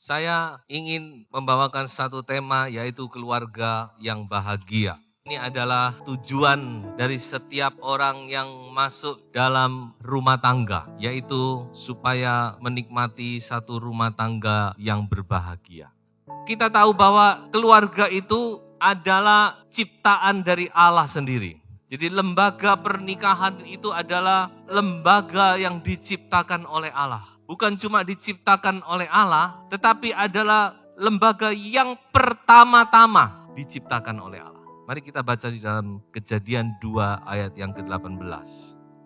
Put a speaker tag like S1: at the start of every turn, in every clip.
S1: Saya ingin membawakan satu tema yaitu keluarga yang bahagia. Ini adalah tujuan dari setiap orang yang masuk dalam rumah tangga, yaitu supaya menikmati satu rumah tangga yang berbahagia. Kita tahu bahwa keluarga itu adalah ciptaan dari Allah sendiri. Jadi lembaga pernikahan itu adalah lembaga yang diciptakan oleh Allah. Bukan cuma diciptakan oleh Allah, tetapi adalah lembaga yang pertama-tama diciptakan oleh Allah. Mari kita baca di dalam Kejadian 2 ayat yang ke-18.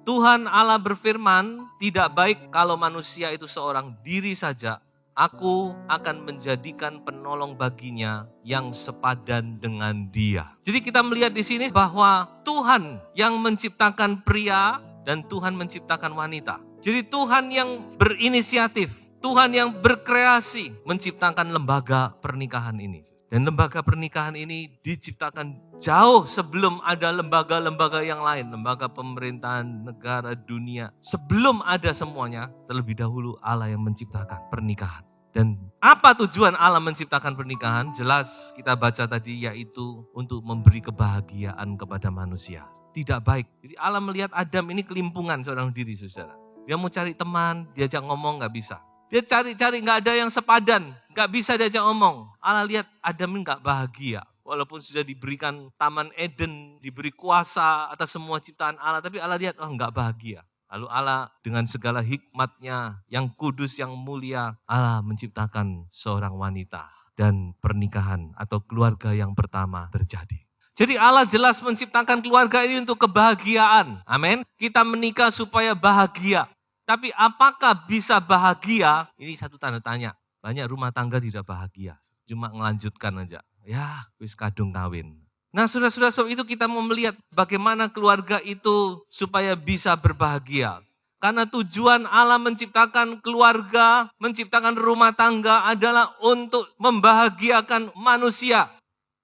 S1: Tuhan Allah berfirman, tidak baik kalau manusia itu seorang diri saja. Aku akan menjadikan penolong baginya yang sepadan dengan dia. Jadi kita melihat di sini bahwa Tuhan yang menciptakan pria dan Tuhan menciptakan wanita. Jadi Tuhan yang berinisiatif, Tuhan yang berkreasi menciptakan lembaga pernikahan ini. Dan lembaga pernikahan ini diciptakan jauh sebelum ada lembaga-lembaga yang lain. Lembaga pemerintahan, negara, dunia. Sebelum ada semuanya, terlebih dahulu Allah yang menciptakan pernikahan. Dan apa tujuan Allah menciptakan pernikahan? Jelas kita baca tadi, yaitu untuk memberi kebahagiaan kepada manusia. Tidak baik. Jadi Allah melihat Adam ini kelimpungan seorang diri, saudara. Dia mau cari teman, diajak ngomong gak bisa. Dia cari-cari gak ada yang sepadan, gak bisa diajak ngomong. Allah lihat Adam ini gak bahagia. Walaupun sudah diberikan Taman Eden, diberi kuasa atas semua ciptaan Allah, tapi Allah lihat gak bahagia. Lalu Allah dengan segala hikmatnya yang kudus, yang mulia, Allah menciptakan seorang wanita. Dan pernikahan atau keluarga yang pertama terjadi. Jadi Allah jelas menciptakan keluarga ini untuk kebahagiaan. Amin. Kita menikah supaya bahagia. Tapi apakah bisa bahagia? Ini satu tanda tanya. Banyak rumah tangga tidak bahagia. Cuma ngelanjutkan aja. Ya, wis kadung kawin. Nah, saudara-saudara, sebab itu kita mau melihat bagaimana keluarga itu supaya bisa berbahagia. Karena tujuan Allah menciptakan keluarga, menciptakan rumah tangga adalah untuk membahagiakan manusia.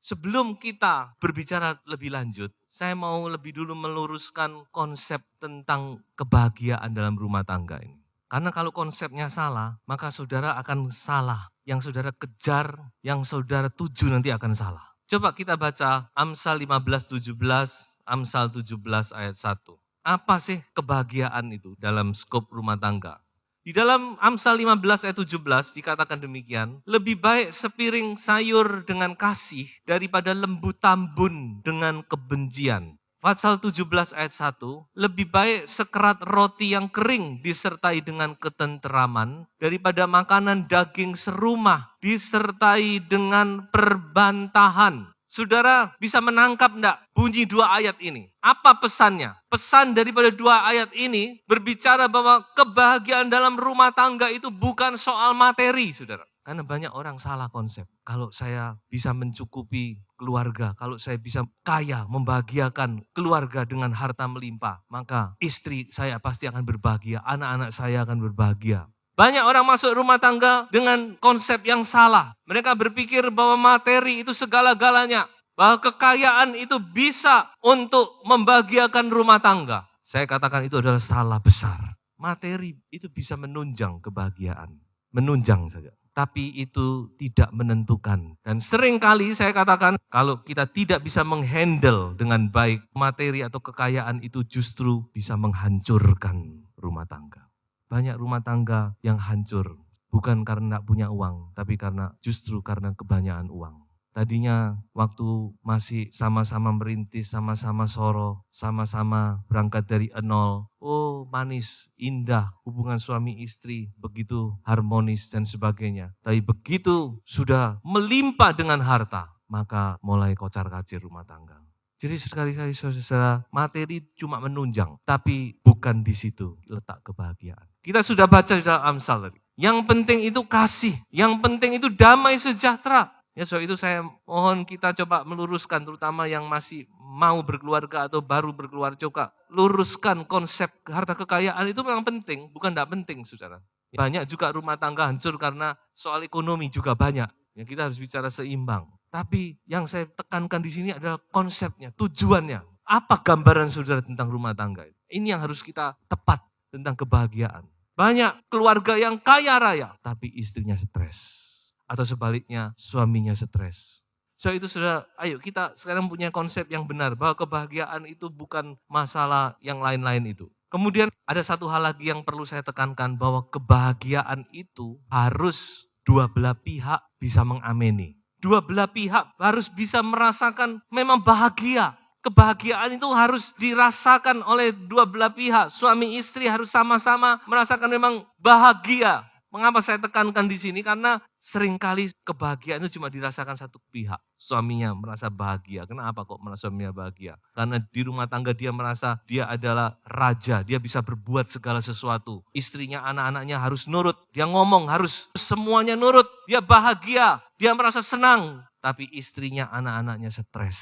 S1: Sebelum kita berbicara lebih lanjut, saya mau lebih dulu meluruskan konsep tentang kebahagiaan dalam rumah tangga ini. Karena kalau konsepnya salah, maka saudara akan salah. Yang saudara kejar, yang saudara tuju nanti akan salah. Coba kita baca Amsal 15:17, Amsal 17 ayat 1. Apa sih kebahagiaan itu dalam skop rumah tangga? Di dalam Amsal 15 ayat 17 dikatakan demikian, lebih baik sepiring sayur dengan kasih daripada lembu tambun dengan kebencian. Pasal 17 ayat 1, lebih baik sekerat roti yang kering disertai dengan ketenteraman daripada makanan daging serumah disertai dengan perbantahan. Saudara bisa menangkap enggak bunyi dua ayat ini? Apa pesannya? Pesan daripada dua ayat ini berbicara bahwa kebahagiaan dalam rumah tangga itu bukan soal materi, saudara. Karena banyak orang salah konsep. Kalau saya bisa mencukupi keluarga, kalau saya bisa kaya, membahagiakan keluarga dengan harta melimpah, maka istri saya pasti akan berbahagia, anak-anak saya akan berbahagia. Banyak orang masuk rumah tangga dengan konsep yang salah. Mereka berpikir bahwa materi itu segala-galanya. Bahwa kekayaan itu bisa untuk membahagiakan rumah tangga. Saya katakan itu adalah salah besar. Materi itu bisa menunjang kebahagiaan. Menunjang saja. Tapi itu tidak menentukan. Dan seringkali saya katakan kalau kita tidak bisa menghandle dengan baik materi atau kekayaan itu justru bisa menghancurkan rumah tangga. Banyak rumah tangga yang hancur, bukan karena punya uang, tapi justru karena kebanyakan uang. Tadinya waktu masih sama-sama merintis, sama-sama soro, sama-sama berangkat dari nol. Oh manis, indah, hubungan suami istri, begitu harmonis dan sebagainya. Tapi begitu sudah melimpah dengan harta, maka mulai kocar-kacir rumah tangga. Jadi sekali-kali saudara, materi cuma menunjang, tapi bukan di situ letak kebahagiaan. Kita sudah baca di dalam Amsal tadi. Yang penting itu kasih, yang penting itu damai sejahtera. Ya, sebab itu saya mohon kita coba meluruskan, terutama yang masih mau berkeluarga atau baru berkeluarga, coba luruskan konsep harta kekayaan itu memang penting, bukan tidak penting, saudara. Banyak juga rumah tangga hancur karena soal ekonomi juga banyak. Ya, kita harus bicara seimbang. Tapi yang saya tekankan di sini adalah konsepnya, tujuannya. Apa gambaran saudara tentang rumah tangga? Ini yang harus kita tepat tentang kebahagiaan. Banyak keluarga yang kaya raya, tapi istrinya stres. Atau sebaliknya suaminya stres. So itu sudah, ayo kita sekarang punya konsep yang benar bahwa kebahagiaan itu bukan masalah yang lain-lain itu. Kemudian ada satu hal lagi yang perlu saya tekankan bahwa kebahagiaan itu harus dua belah pihak bisa mengamini. Dua belah pihak harus bisa merasakan memang bahagia. Kebahagiaan itu harus dirasakan oleh dua belah pihak. Suami istri harus sama-sama merasakan memang bahagia. Mengapa saya tekankan di sini? Karena seringkali kebahagiaan itu cuma dirasakan satu pihak. Suaminya merasa bahagia. Kenapa kok merasa suaminya bahagia? Karena di rumah tangga dia merasa dia adalah raja. Dia bisa berbuat segala sesuatu. Istrinya, anak-anaknya harus nurut. Dia ngomong harus semuanya nurut. Dia bahagia. Dia merasa senang. Tapi istrinya, anak-anaknya stres.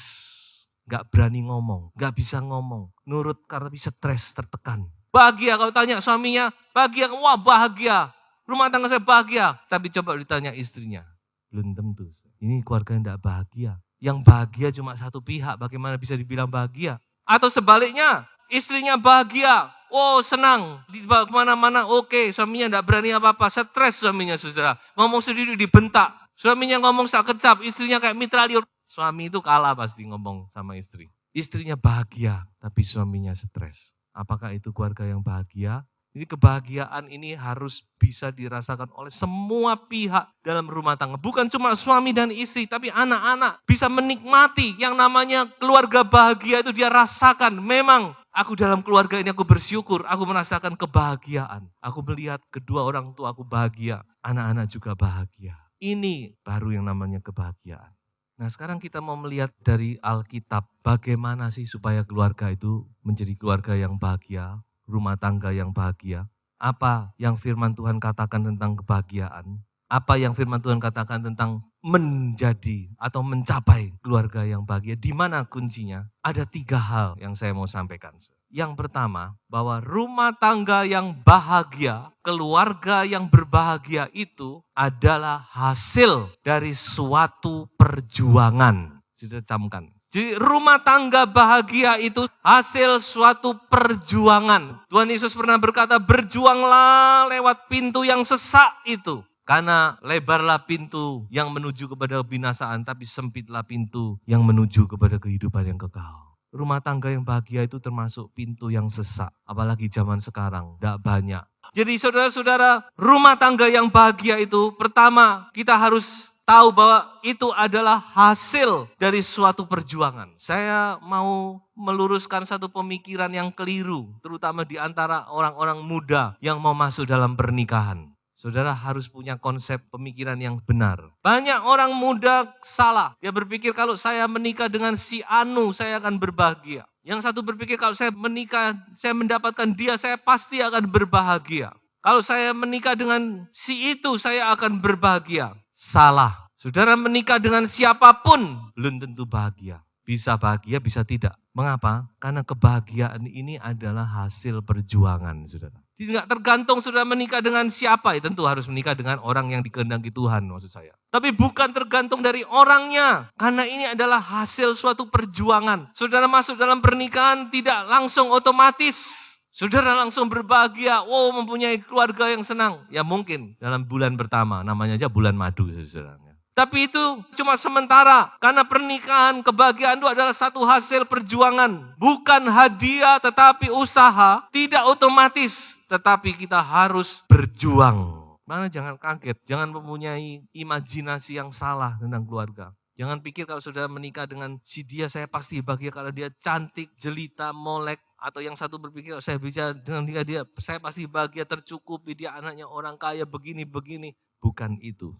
S1: Gak berani ngomong. Gak bisa ngomong. Nurut karena bisa stres, tertekan. Bahagia kalau tanya suaminya. Bahagia, wah bahagia. Rumah tangga saya bahagia, tapi coba ditanya istrinya. Belum tentu. Ini keluarga yang tidak bahagia. Yang bahagia cuma satu pihak, bagaimana bisa dibilang bahagia? Atau sebaliknya, istrinya bahagia, oh senang, dibawa kemana-mana, oke, suaminya tidak berani apa-apa, stres suaminya saudara. Ngomong sendiri dibentak, suaminya ngomong sak kecap, istrinya kayak mitraliur. Suami itu kalah pasti ngomong sama istri. Istrinya bahagia, tapi suaminya stres. Apakah itu keluarga yang bahagia? Jadi kebahagiaan ini harus bisa dirasakan oleh semua pihak dalam rumah tangga. Bukan cuma suami dan istri, tapi anak-anak bisa menikmati yang namanya keluarga bahagia itu dia rasakan. Memang aku dalam keluarga ini aku bersyukur, aku merasakan kebahagiaan. Aku melihat kedua orang tua aku bahagia, anak-anak juga bahagia. Ini baru yang namanya kebahagiaan. Nah sekarang kita mau melihat dari Alkitab bagaimana sih supaya keluarga itu menjadi keluarga yang bahagia. Rumah tangga yang bahagia. Apa yang firman Tuhan katakan tentang kebahagiaan? Apa yang firman Tuhan katakan tentang menjadi atau mencapai keluarga yang bahagia? Di mana kuncinya? Ada 3 hal yang saya mau sampaikan. Yang pertama, bahwa rumah tangga yang bahagia, keluarga yang berbahagia itu adalah hasil dari suatu perjuangan. Saya camkan. Jadi rumah tangga bahagia itu hasil suatu perjuangan. Tuhan Yesus pernah berkata, berjuanglah lewat pintu yang sesak itu. Karena lebarlah pintu yang menuju kepada kebinasaan, tapi sempitlah pintu yang menuju kepada kehidupan yang kekal. Rumah tangga yang bahagia itu termasuk pintu yang sesak. Apalagi zaman sekarang, tidak banyak. Jadi saudara-saudara, rumah tangga yang bahagia itu pertama kita harus tahu bahwa itu adalah hasil dari suatu perjuangan. Saya mau meluruskan satu pemikiran yang keliru, terutama di antara orang-orang muda yang mau masuk dalam pernikahan. Saudara harus punya konsep pemikiran yang benar. Banyak orang muda salah. Dia berpikir kalau saya menikah dengan si Anu, saya akan berbahagia. Yang satu berpikir kalau saya menikah, saya mendapatkan dia, saya pasti akan berbahagia. Kalau saya menikah dengan si itu, saya akan berbahagia. Salah. Saudara menikah dengan siapapun, belum tentu bahagia. Bisa bahagia, bisa tidak. Mengapa? Karena kebahagiaan ini adalah hasil perjuangan, saudara. Jadi nggak tergantung saudara menikah dengan siapa, ya tentu harus menikah dengan orang yang dikehendaki Tuhan maksud saya. Tapi bukan tergantung dari orangnya, karena ini adalah hasil suatu perjuangan. Saudara masuk dalam pernikahan tidak langsung otomatis. Saudara langsung berbahagia, wow mempunyai keluarga yang senang. Ya mungkin dalam bulan pertama, namanya aja bulan madu saudara. Tapi itu cuma sementara, karena pernikahan, kebahagiaan itu adalah satu hasil perjuangan. Bukan hadiah tetapi usaha, tidak otomatis. Tetapi kita harus berjuang. Makanya jangan kaget, jangan mempunyai imajinasi yang salah tentang keluarga. Jangan pikir kalau sudah menikah dengan si dia saya pasti bahagia kalau dia cantik, jelita, molek. Atau yang satu berpikir kalau saya bicara dengan dia saya pasti bahagia, tercukupi, dia anaknya orang kaya begini-begini. Bukan itu.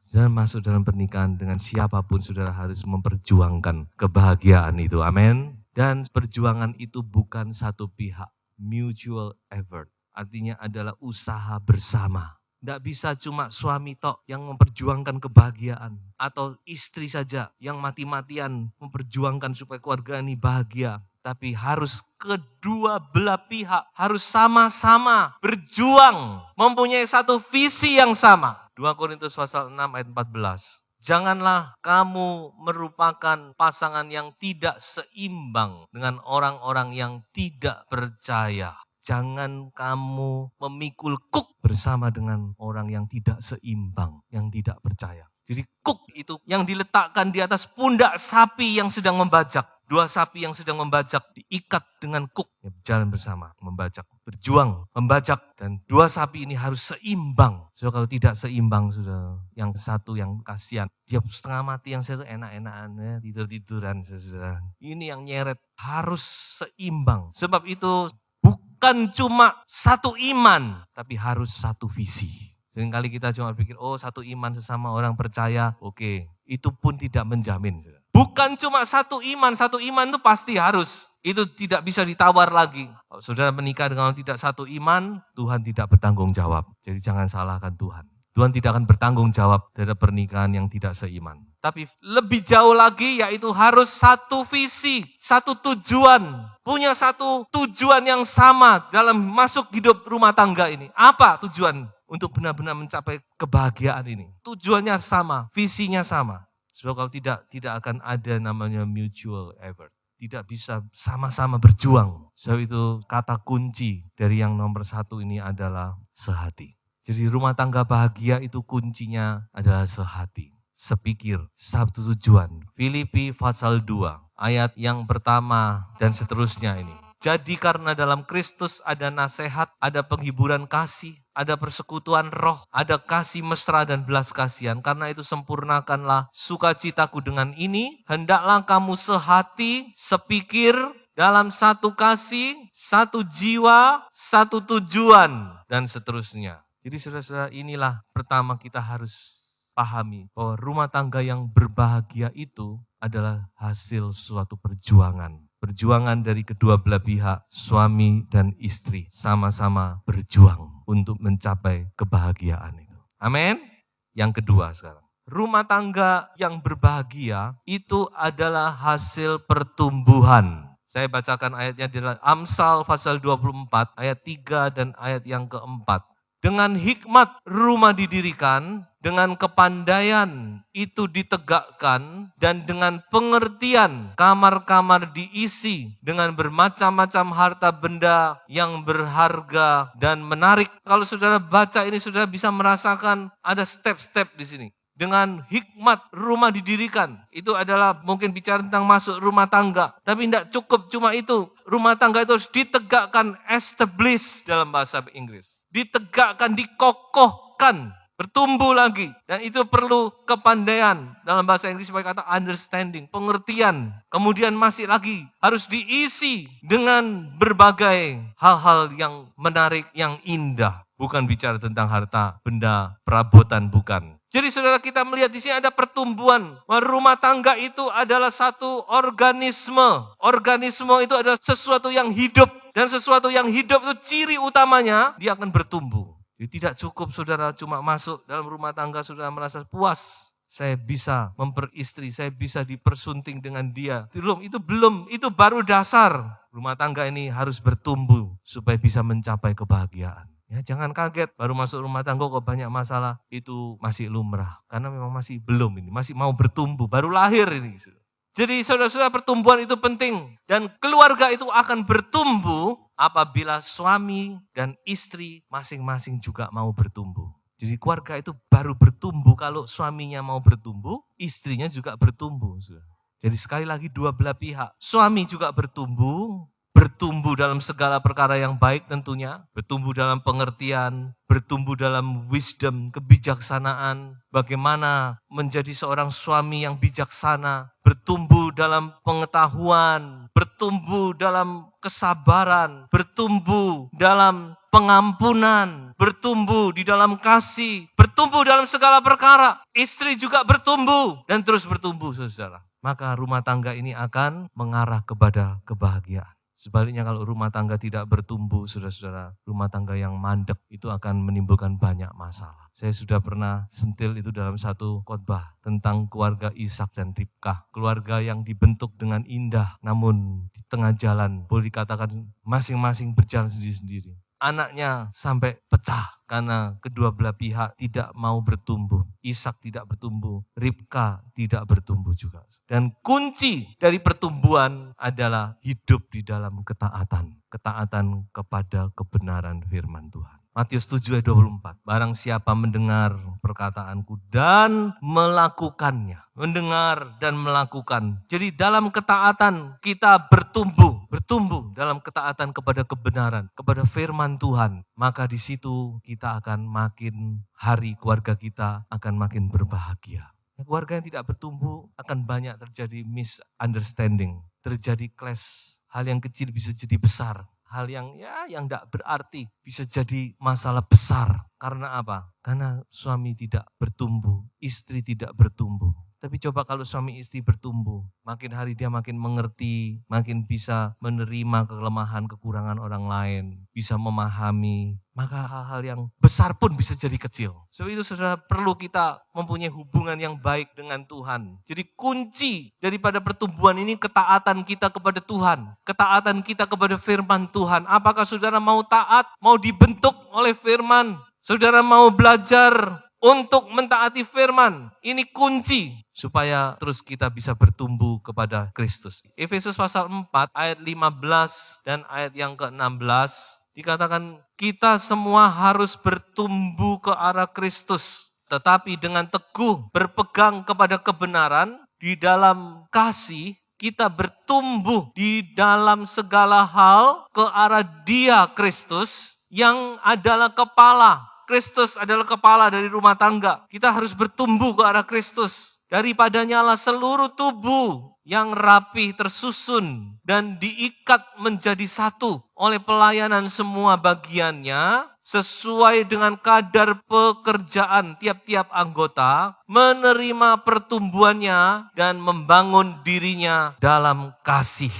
S1: Jangan masuk dalam pernikahan dengan siapapun saudara harus memperjuangkan kebahagiaan itu. Amin. Dan perjuangan itu bukan satu pihak. Mutual effort. Artinya adalah usaha bersama. Tidak bisa cuma suami tok yang memperjuangkan kebahagiaan. Atau istri saja yang mati-matian memperjuangkan supaya keluarga ini bahagia. Tapi harus kedua belah pihak. Harus sama-sama berjuang. Mempunyai satu visi yang sama. 2 Korintus pasal 6 ayat 14. Janganlah kamu merupakan pasangan yang tidak seimbang dengan orang-orang yang tidak percaya. jangan kamu memikul kuk bersama dengan orang yang tidak seimbang, yang tidak percaya. Jadi kuk itu yang diletakkan di atas pundak sapi yang sedang membajak. Dua sapi yang sedang membajak diikat dengan kuk, ya, berjalan bersama, membajak, berjuang, membajak. Dan dua sapi ini harus seimbang. So, kalau tidak seimbang, sudah yang satu yang kasihan. Dia setengah mati, yang satu enak-enakan, tidur-tiduran. Ini yang nyeret, harus seimbang. Sebab itu bukan cuma satu iman, tapi harus satu visi. Seringkali kita cuma pikir, oh satu iman sesama orang percaya, oke. Itu pun tidak menjamin. Bukan cuma satu iman itu pasti harus. Itu tidak bisa ditawar lagi. Kalau saudara menikah dengan orang tidak satu iman, Tuhan tidak bertanggung jawab. Jadi jangan salahkan Tuhan. Tuhan tidak akan bertanggung jawab terhadap pernikahan yang tidak seiman. Tapi lebih jauh lagi yaitu harus satu visi, satu tujuan. Punya satu tujuan yang sama dalam masuk hidup rumah tangga ini. Apa tujuan untuk benar-benar mencapai kebahagiaan ini? Tujuannya sama, visinya sama. Sebab kalau tidak akan ada namanya mutual effort. Tidak bisa sama-sama berjuang. Sebab itu kata kunci dari yang nomor satu ini adalah sehati. Jadi rumah tangga bahagia itu kuncinya adalah sehati, sepikir, satu tujuan. Filipi pasal 2 ayat yang pertama dan seterusnya ini. Jadi karena dalam Kristus ada nasihat, ada penghiburan kasih, ada persekutuan roh, ada kasih mesra dan belas kasihan. Karena itu sempurnakanlah sukacitaku dengan ini. Hendaklah kamu sehati, sepikir, dalam satu kasih, satu jiwa, satu tujuan, dan seterusnya. Jadi saudara-saudara, inilah pertama kita harus pahami bahwa rumah tangga yang berbahagia itu adalah hasil suatu perjuangan. Perjuangan dari kedua belah pihak, suami dan istri sama-sama berjuang untuk mencapai kebahagiaan itu. Amin. Yang kedua sekarang, rumah tangga yang berbahagia itu adalah hasil pertumbuhan. Saya bacakan ayatnya di Amsal pasal 24 ayat 3 dan ayat yang keempat. Dengan hikmat rumah didirikan, dengan kepandaian itu ditegakkan, dan dengan pengertian kamar-kamar diisi dengan bermacam-macam harta benda yang berharga dan menarik. Kalau saudara baca ini, saudara bisa merasakan ada step-step di sini. Dengan hikmat rumah didirikan. Itu adalah mungkin bicara tentang masuk rumah tangga. Tapi tidak cukup cuma itu. Rumah tangga itu harus ditegakkan, establish dalam bahasa Inggris. Ditegakkan, dikokohkan, bertumbuh lagi. Dan itu perlu kepandaian. Dalam bahasa Inggris sebagai kata understanding, pengertian. Kemudian masih lagi harus diisi dengan berbagai hal-hal yang menarik, yang indah. Bukan bicara tentang harta, benda, perabotan, bukan. Jadi saudara, kita melihat di sini ada pertumbuhan. Rumah tangga itu adalah satu organisme. Organisme itu adalah sesuatu yang hidup. Dan sesuatu yang hidup itu ciri utamanya, dia akan bertumbuh. Jadi tidak cukup saudara cuma masuk dalam rumah tangga, saudara merasa puas. Saya bisa memperistri, saya bisa dipersunting dengan dia. Itu baru dasar. Rumah tangga ini harus bertumbuh supaya bisa mencapai kebahagiaan. Ya, jangan kaget baru masuk rumah tangga kok banyak masalah, itu masih lumrah. Karena memang masih belum ini, masih mau bertumbuh, baru lahir ini. Jadi saudara-saudara, pertumbuhan itu penting. Dan keluarga itu akan bertumbuh apabila suami dan istri masing-masing juga mau bertumbuh. Jadi keluarga itu baru bertumbuh kalau suaminya mau bertumbuh, istrinya juga bertumbuh. Jadi sekali lagi dua belah pihak, suami juga bertumbuh dalam segala perkara yang baik tentunya, bertumbuh dalam pengertian, bertumbuh dalam wisdom, kebijaksanaan, bagaimana menjadi seorang suami yang bijaksana, bertumbuh dalam pengetahuan, bertumbuh dalam kesabaran, bertumbuh dalam pengampunan, bertumbuh di dalam kasih, bertumbuh dalam segala perkara. Istri juga bertumbuh dan terus bertumbuh, saudara. Maka rumah tangga ini akan mengarah kepada kebahagiaan. Sebaliknya kalau rumah tangga tidak bertumbuh, saudara-saudara, rumah tangga yang mandek itu akan menimbulkan banyak masalah. Saya sudah pernah sentil itu dalam satu khotbah tentang keluarga Ishak dan Ribkah. Keluarga yang dibentuk dengan indah, namun di tengah jalan boleh dikatakan masing-masing berjalan sendiri-sendiri. Anaknya sampai pecah karena kedua belah pihak tidak mau bertumbuh. Ishak tidak bertumbuh, Ribkah tidak bertumbuh juga. Dan kunci dari pertumbuhan adalah hidup di dalam ketaatan. Ketaatan kepada kebenaran firman Tuhan. Matius 7 ayat 24. Barang siapa mendengar perkataanku dan melakukannya. Mendengar dan melakukan. Jadi dalam ketaatan kita bertumbuh dalam ketaatan kepada kebenaran, kepada firman Tuhan. Maka di situ kita akan makin hari keluarga kita akan makin berbahagia. Keluarga yang tidak bertumbuh akan banyak terjadi misunderstanding, terjadi clash, hal yang kecil bisa jadi besar. Hal yang tidak berarti bisa jadi masalah besar. Karena apa? Karena suami tidak bertumbuh, istri tidak bertumbuh. Tapi coba kalau suami istri bertumbuh, makin hari dia makin mengerti, makin bisa menerima kelemahan, kekurangan orang lain, bisa memahami, maka hal-hal yang besar pun bisa jadi kecil. Sebab itu saudara perlu kita mempunyai hubungan yang baik dengan Tuhan. Jadi kunci daripada pertumbuhan ini ketaatan kita kepada Tuhan, ketaatan kita kepada firman Tuhan. Apakah saudara mau taat, mau dibentuk oleh firman? Saudara mau belajar untuk mentaati firman? Ini kunci supaya terus kita bisa bertumbuh kepada Kristus. Efesus pasal 4 ayat 15 dan ayat yang ke-16 dikatakan kita semua harus bertumbuh ke arah Kristus. Tetapi dengan teguh berpegang kepada kebenaran di dalam kasih, kita bertumbuh di dalam segala hal ke arah Dia Kristus yang adalah kepala. Kristus adalah kepala dari rumah tangga. Kita harus bertumbuh ke arah Kristus. Daripadanya lah seluruh tubuh yang rapi tersusun dan diikat menjadi satu oleh pelayanan semua bagiannya sesuai dengan kadar pekerjaan tiap-tiap anggota, menerima pertumbuhannya dan membangun dirinya dalam kasih.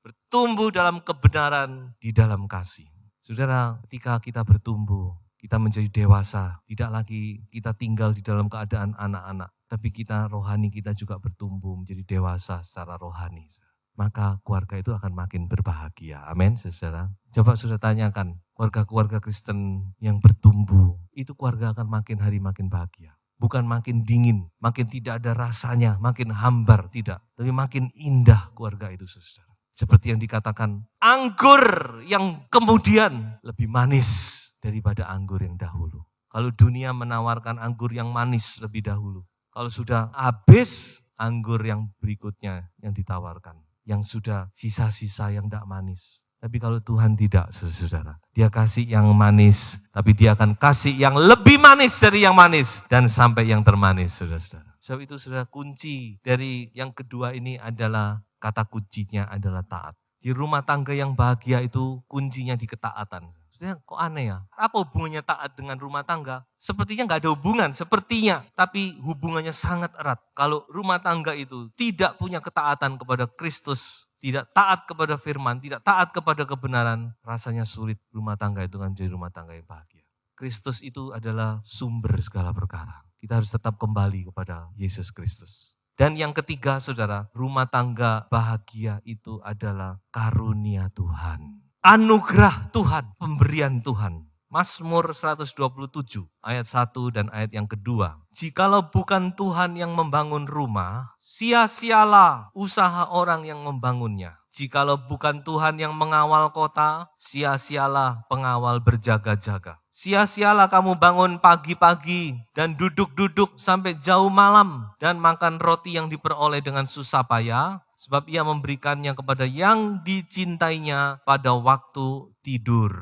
S1: Bertumbuh dalam kebenaran di dalam kasih. Saudara, ketika kita bertumbuh, kita menjadi dewasa, tidak lagi kita tinggal di dalam keadaan anak-anak, tapi kita rohani kita juga bertumbuh menjadi dewasa secara rohani. Maka keluarga itu akan makin berbahagia. Amin, saudara. Coba saudara tanyakan, keluarga-keluarga Kristen yang bertumbuh, itu keluarga akan makin hari makin bahagia. Bukan makin dingin, makin tidak ada rasanya, makin hambar, tidak. Tapi makin indah keluarga itu, saudara. Seperti yang dikatakan, anggur yang kemudian lebih manis daripada anggur yang dahulu. Kalau dunia menawarkan anggur yang manis lebih dahulu. Kalau sudah habis, anggur yang berikutnya yang ditawarkan. Yang sudah sisa-sisa yang tidak manis. Tapi kalau Tuhan tidak, saudara. Dia kasih yang manis, tapi dia akan kasih yang lebih manis dari yang manis. Dan sampai yang termanis, saudara-saudara. Sebab itu saudara, kunci dari yang kedua ini adalah, kata kuncinya adalah taat. Di rumah tangga yang bahagia itu kuncinya di ketaatan. Kok aneh ya? Apa hubungannya taat dengan rumah tangga? Sepertinya nggak ada hubungan, sepertinya. Tapi hubungannya sangat erat. Kalau rumah tangga itu tidak punya ketaatan kepada Kristus, tidak taat kepada firman, tidak taat kepada kebenaran, rasanya sulit rumah tangga itu kan menjadi rumah tangga yang bahagia. Kristus itu adalah sumber segala perkara. Kita harus tetap kembali kepada Yesus Kristus. Dan yang ketiga, saudara, rumah tangga bahagia itu adalah karunia Tuhan. Anugerah Tuhan, pemberian Tuhan. Mazmur 127 ayat 1 dan ayat yang kedua. Jikalau bukan Tuhan yang membangun rumah, sia-sialah usaha orang yang membangunnya. Jikalau bukan Tuhan yang mengawal kota, sia-sialah pengawal berjaga-jaga. Sia-sialah kamu bangun pagi-pagi dan duduk-duduk sampai jauh malam dan makan roti yang diperoleh dengan susah payah. Sebab ia memberikannya kepada yang dicintainya pada waktu tidur.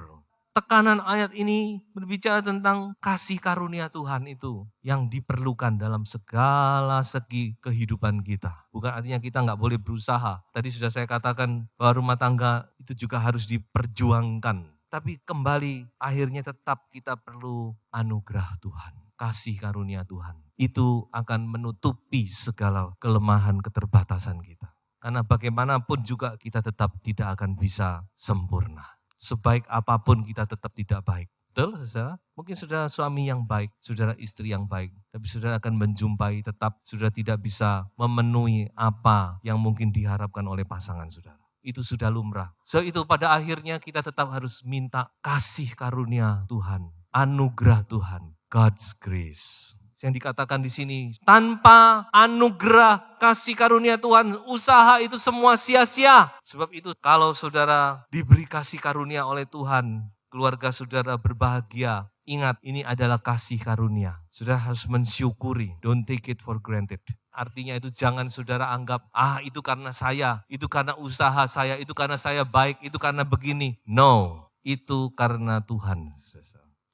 S1: Tekanan ayat ini berbicara tentang kasih karunia Tuhan itu yang diperlukan dalam segala segi kehidupan kita. Bukan artinya kita nggak boleh berusaha. Tadi sudah saya katakan bahwa rumah tangga itu juga harus diperjuangkan. Tapi kembali akhirnya tetap kita perlu anugerah Tuhan. Kasih karunia Tuhan. Itu akan menutupi segala kelemahan keterbatasan kita. Karena bagaimanapun juga kita tetap tidak akan bisa sempurna. Sebaik apapun kita tetap tidak baik. Betul, saudara? Mungkin saudara suami yang baik, saudara istri yang baik. Tapi saudara akan menjumpai tetap saudara tidak bisa memenuhi apa yang mungkin diharapkan oleh pasangan saudara. Itu sudah lumrah. So itu pada akhirnya kita tetap harus minta kasih karunia Tuhan. Anugerah Tuhan. God's grace. Yang dikatakan di sini, tanpa anugerah kasih karunia Tuhan, usaha itu semua sia-sia. Sebab itu kalau saudara diberi kasih karunia oleh Tuhan, keluarga saudara berbahagia, ingat ini adalah kasih karunia. Saudara harus mensyukuri, don't take it for granted. Artinya itu jangan saudara anggap, itu karena saya, itu karena usaha saya, itu karena saya baik, itu karena begini. No, itu karena Tuhan.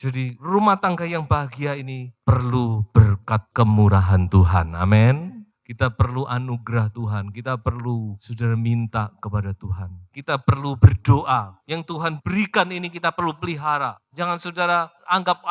S1: Jadi rumah tangga yang bahagia ini perlu berkat kemurahan Tuhan. Amin. Kita perlu anugerah Tuhan. Kita perlu saudara minta kepada Tuhan. Kita perlu berdoa. Yang Tuhan berikan ini kita perlu pelihara. Jangan saudara anggap,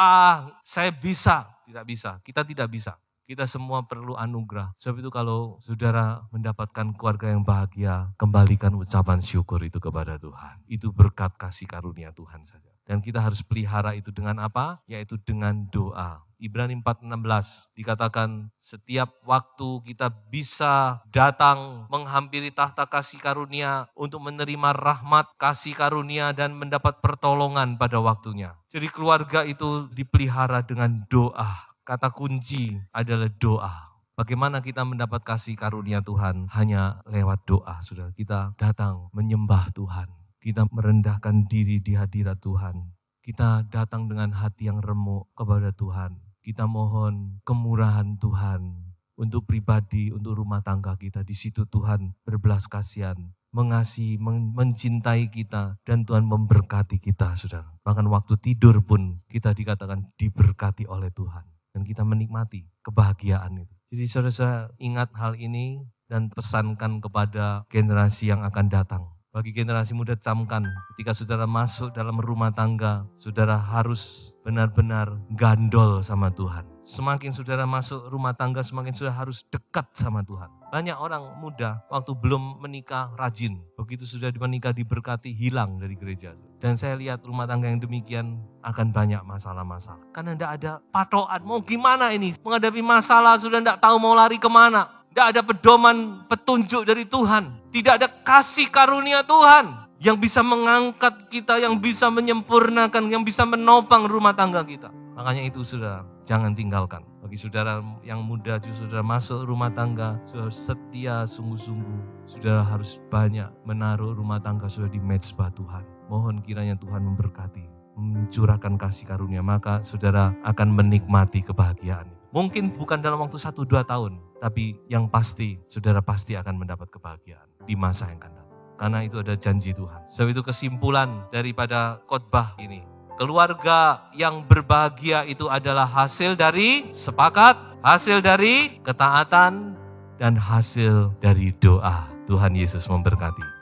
S1: saya bisa. Tidak bisa. Kita tidak bisa. Kita semua perlu anugerah. Sebab itu kalau saudara mendapatkan keluarga yang bahagia, kembalikan ucapan syukur itu kepada Tuhan. Itu berkat kasih karunia Tuhan saja. Dan kita harus pelihara itu dengan apa? Yaitu dengan doa. Ibrani 4:16 dikatakan setiap waktu kita bisa datang menghampiri tahta kasih karunia untuk menerima rahmat kasih karunia dan mendapat pertolongan pada waktunya. Jadi keluarga itu dipelihara dengan doa. Kata kunci adalah doa. Bagaimana kita mendapat kasih karunia Tuhan? Hanya lewat doa, saudara. Kita datang menyembah Tuhan. Kita merendahkan diri di hadirat Tuhan. Kita datang dengan hati yang remuk kepada Tuhan. Kita mohon kemurahan Tuhan untuk pribadi, untuk rumah tangga kita. Di situ Tuhan berbelas kasihan, mengasihi, mencintai kita, dan Tuhan memberkati kita, saudara. Bahkan waktu tidur pun kita dikatakan diberkati oleh Tuhan. Dan kita menikmati kebahagiaan itu. Jadi saudara ingat hal ini dan pesankan kepada generasi yang akan datang. Bagi generasi muda camkan, ketika saudara masuk dalam rumah tangga, saudara harus benar-benar gandol sama Tuhan. Semakin saudara masuk rumah tangga, semakin saudara harus dekat sama Tuhan. Banyak orang muda waktu belum menikah rajin. Begitu sudah menikah diberkati, hilang dari gereja. Dan saya lihat rumah tangga yang demikian akan banyak masalah-masalah. Karena tidak ada patokan, mau gimana ini? Menghadapi masalah sudah tidak tahu mau lari kemana. Tidak ada pedoman, petunjuk dari Tuhan. Tidak ada kasih karunia Tuhan yang bisa mengangkat kita, yang bisa menyempurnakan, yang bisa menopang rumah tangga kita. Makanya itu saudara, jangan tinggalkan. Bagi saudara yang muda, saudara masuk rumah tangga, saudara setia sungguh-sungguh. Saudara harus banyak menaruh rumah tangga saudara di mezbah Tuhan. Mohon kiranya Tuhan memberkati, mencurahkan kasih karunia, maka saudara akan menikmati kebahagiaan. Mungkin bukan dalam waktu 1-2 tahun, tapi yang pasti, saudara pasti akan mendapat kebahagiaan di masa yang akan datang. Karena itu ada janji Tuhan. Sebab itu kesimpulan daripada khotbah ini. Keluarga yang berbahagia itu adalah hasil dari sepakat, hasil dari ketaatan, dan hasil dari doa. Tuhan Yesus memberkati.